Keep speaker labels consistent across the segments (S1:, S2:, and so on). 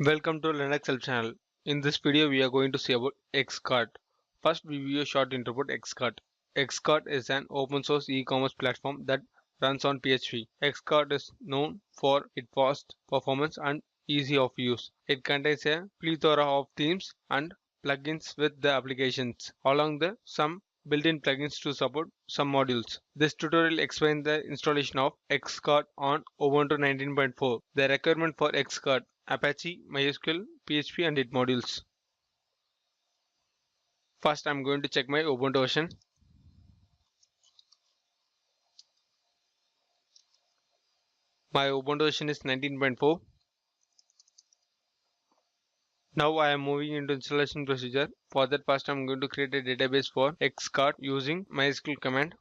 S1: Welcome to Linux Help channel. In this video, we are going to see about Xcart. First, we view a short intro about Xcart. Xcart is an open source e-commerce platform that runs on PHP. Xcart is known for its fast performance and easy of use. It contains a plethora of themes and plugins with the applications, along with some built-in plugins to support some modules. This tutorial explains the installation of Xcart on Ubuntu 19.04. The requirement for Xcart: Apache, MySQL, PHP and its modules. First, I'm going to check my Ubuntu version. My Ubuntu version is 19.4. Now I am moving into installation procedure. For that, first I'm going to create a database for Xcart using MySQL command.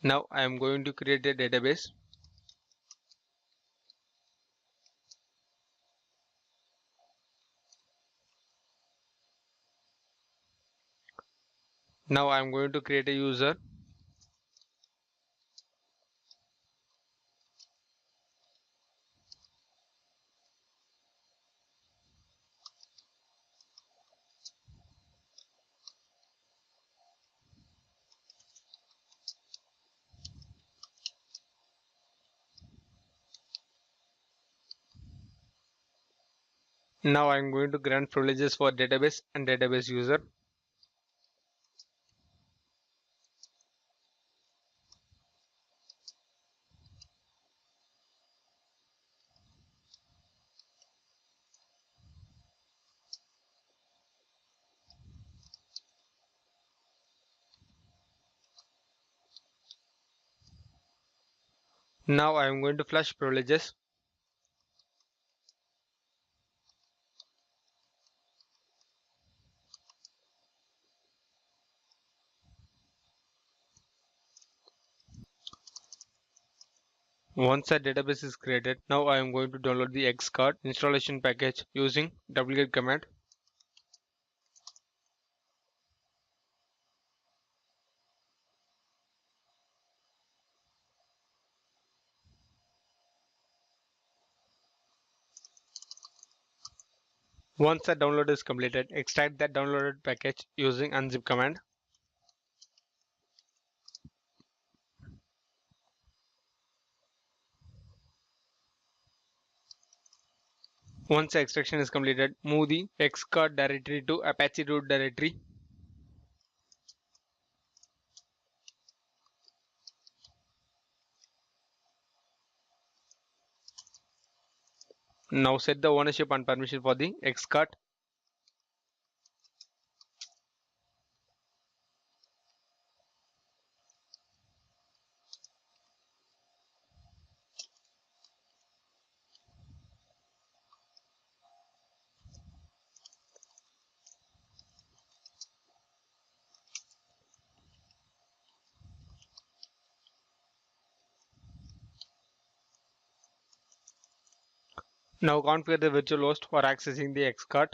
S1: Now I am going to create a database. Now I am going to create a user. Now I am going to grant privileges for database and database user. Now I am going to flush privileges. Once a database is created, now I am going to download the Xcart installation package using wget command. Once the download is completed, extract that downloaded package using unzip command. Once the extraction is completed, move the Xcart directory to Apache root directory. Now set the ownership and permission for the Xcart. Now configure the virtual host for accessing the Xcart.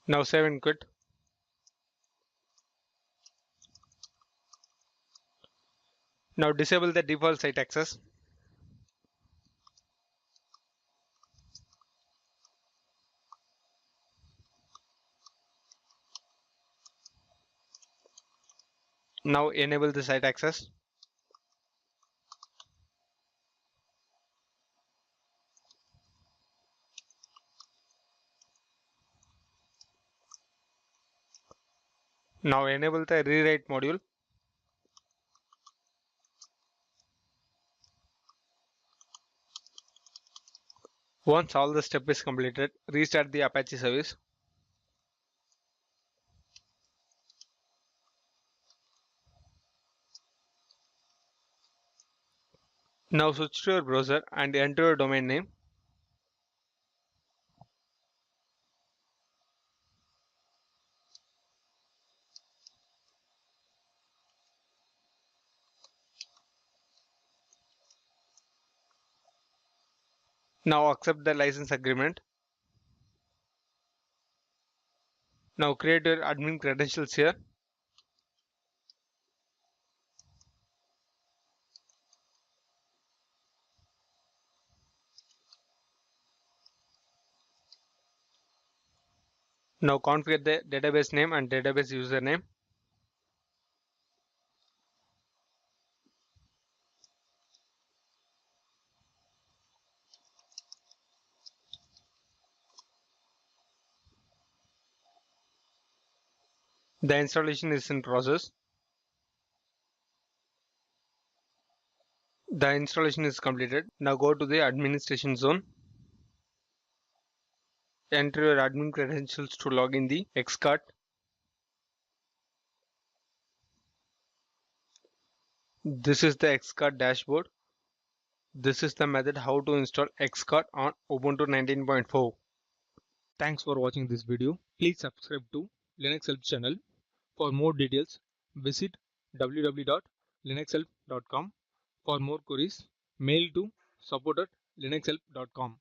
S1: Now save and quit. Now disable the default site access. Now enable the site access. Now enable the rewrite module. Once all the step is completed, restart the Apache service. Now switch to your browser and enter your domain name. Now accept the license agreement. Now create your admin credentials here. Now configure the database name and database username. The installation is in process. The installation is completed. Now go to the administration zone. Enter your admin credentials to log in the xcart. This is the xcart dashboard. This is the method how to install xcart on Ubuntu 19.04. Thanks for watching this video. Please subscribe to Linux Help channel. For more details, visit www.linuxhelp.com. For more queries, mail to support@linuxhelp.com.